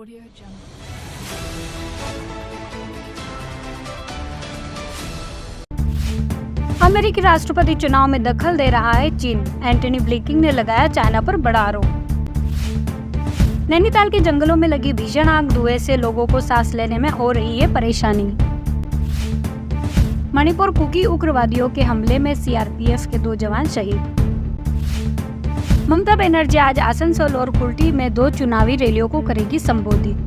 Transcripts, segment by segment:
Audio Jungle. अमेरिकी राष्ट्रपति चुनाव में दखल दे रहा है चीन। एंटनी ब्लिंकन ने लगाया चाइना पर बड़ा आरोप। नैनीताल के जंगलों में लगी भीषण आग, धुएं से लोगों को सांस लेने में हो रही है परेशानी। मणिपुर कुकी उग्रवादियों के हमले में सीआरपीएफ के 2 जवान शहीद। ममता बनर्जी आज आसनसोल और कुल्टी में 2 चुनावी रैलियों को करेगी संबोधित।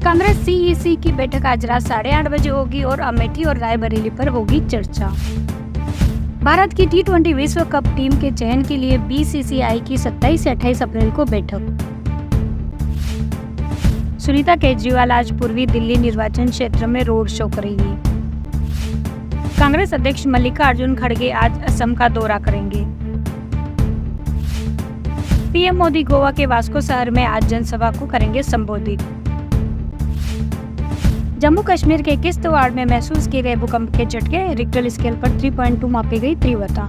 कांग्रेस सीईसी की बैठक आज रात 8:30 बजे होगी और अमेठी और रायबरेली पर होगी चर्चा। भारत की T20 विश्व कप टीम के चयन के लिए बीसीसीआई की 27 से 28 अप्रैल को बैठक। सुनीता केजरीवाल आज पूर्वी दिल्ली निर्वाचन क्षेत्र में रोड शो करेंगी। कांग्रेस अध्यक्ष मल्लिकार्जुन खड़गे आज असम का दौरा करेंगे। पीएम मोदी गोवा के वास्को शहर में आज जनसभा को करेंगे संबोधित। जम्मू कश्मीर के किश्त वार्ड में महसूस किए गए भूकंप के झटके, रिक्टर स्केल पर 3.2 मापी गई तीव्रता।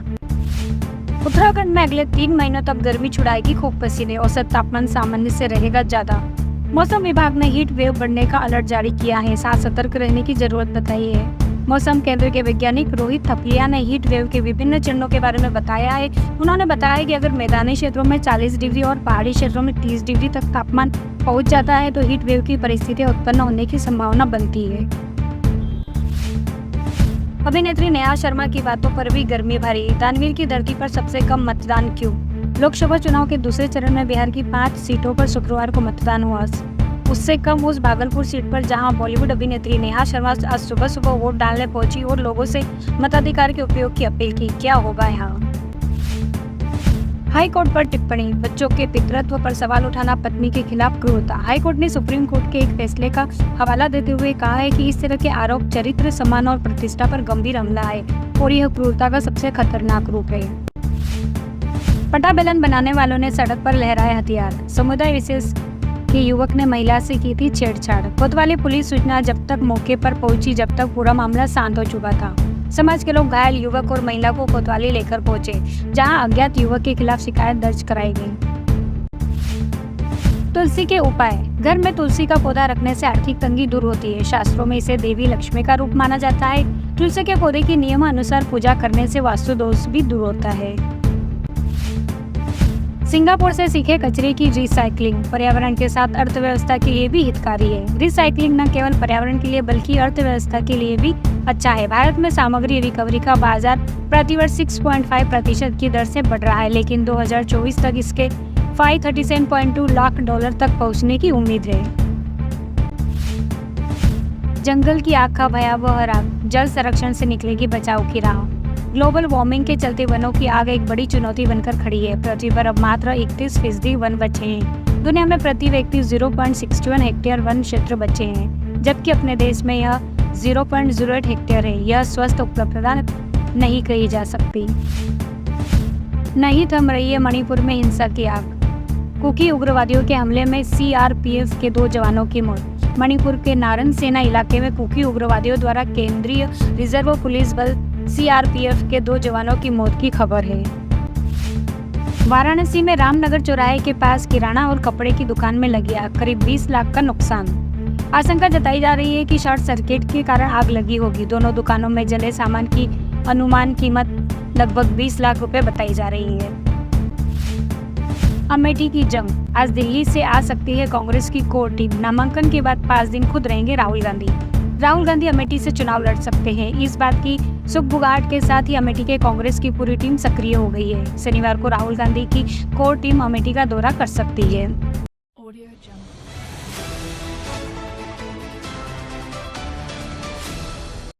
उत्तराखंड में अगले 3 महीनों तक गर्मी छुड़ाएगी खूब पसीने, औसत तापमान सामान्य से रहेगा ज्यादा। मौसम विभाग ने हीट वेव बढ़ने का अलर्ट जारी किया है, साथ सतर्क रहने की जरूरत बताई है। मौसम केंद्र के वैज्ञानिक रोहित थपलिया ने हीट वेव के विभिन्न चरणों के बारे में बताया है। उन्होंने बताया कि अगर मैदानी क्षेत्रों में 40 डिग्री और पहाड़ी क्षेत्रों में 30 डिग्री तक तापमान पहुंच जाता है तो हीट वेव की परिस्थितियां उत्पन्न होने की संभावना बनती है। अभिनेत्री नेहा शर्मा की बातों पर भी गर्मी भरी। दानवीर की धरती पर सबसे कम मतदान क्यों? लोकसभा चुनाव के दूसरे चरण में बिहार की 5 सीटों पर शुक्रवार को मतदान हुआ। उससे कम उस भागलपुर सीट पर जहां बॉलीवुड अभिनेत्री नेहा शर्मा आज सुबह सुबह वोट डालने पहुंची और लोगों से मताधिकार के उपयोग की अपील की। क्या होगा यहाँ? हाई कोर्ट पर टिप्पणी, बच्चों के पितृत्व पर सवाल उठाना पत्नी के खिलाफ क्रूरता। हाई कोर्ट ने सुप्रीम कोर्ट के एक फैसले का हवाला देते हुए कहा है कि इस तरह के आरोप चरित्र, सम्मान और प्रतिष्ठा पर गंभीर हमला है और यह क्रूरता का सबसे खतरनाक रूप है। पटा बेलन बनाने वालों ने सड़क पर लहराए हथियार। समुदाय विशेष के युवक ने महिला से की थी छेड़छाड़। कोतवाली पुलिस सूचना जब तक मौके पर पहुंची जब तक पूरा मामला शांत हो चुका था। समाज के लोग घायल युवक और महिला को कोतवाली लेकर पहुंचे, जहां अज्ञात युवक के खिलाफ शिकायत दर्ज कराई गई। तुलसी के उपाय। घर में तुलसी का पौधा रखने से आर्थिक तंगी दूर होती है। शास्त्रों में इसे देवी लक्ष्मी का रूप माना जाता है। तुलसी के पौधे की नियमानुसार पूजा करने से वास्तु दोष भी दूर होता है। सिंगापुर से सीखे कचरे की रिसाइकलिंग, पर्यावरण के साथ अर्थव्यवस्था के लिए भी हितकारी है। रिसाइकलिंग न केवल पर्यावरण के लिए बल्कि अर्थव्यवस्था के लिए भी अच्छा है। भारत में सामग्री रिकवरी का बाजार प्रतिवर्ष 6.5% की दर से बढ़ रहा है, लेकिन 2024 तक इसके $537.2 लाख तक पहुंचने की उम्मीद है। जंगल की आग का भयावह राग, जल संरक्षण से निकलेगी बचाव की राह। ग्लोबल वार्मिंग के चलते वनों की आग एक बड़ी चुनौती बनकर खड़ी है। पृथ्वी पर अब मात्र 31% वन बचे हैं। दुनिया में प्रति व्यक्ति 0.61 हेक्टेयर वन क्षेत्र बचे हैं, जबकि अपने देश में यह 0.08 हेक्टेयर है। यह स्वस्थ उपलब्धता नहीं कही जा सकती। नहीं थम रही है मणिपुर में हिंसा की आग। कुकी उग्रवादियों के हमले में सीआरपीएफ के 2 जवानों की मौत। मणिपुर के नारन सेना इलाके में कुकी उग्रवादियों द्वारा केंद्रीय रिजर्व पुलिस बल सीआरपीएफ के 2 जवानों की मौत की खबर है। वाराणसी में रामनगर चौराहे के पास किराना और कपड़े की दुकान में लगी आग, करीब 20 लाख का नुकसान। आशंका जताई जा रही है कि शॉर्ट सर्किट के कारण आग लगी होगी। दोनों दुकानों में जले सामान की अनुमान कीमत लगभग 20 लाख रुपए बताई जा रही है। अमेठी की जंग, आज दिल्ली से आ सकती है कांग्रेस की कोर टीम। नामांकन के बाद 5 दिन खुद रहेंगे राहुल गांधी। राहुल गांधी अमेठी से चुनाव लड़ सकते हैं। इस बात की सुगबुगाहट के साथ ही अमेठी के कांग्रेस की पूरी टीम सक्रिय हो गई है। शनिवार को राहुल गांधी की कोर टीम अमेठी का दौरा कर सकती है। Audio Jungle.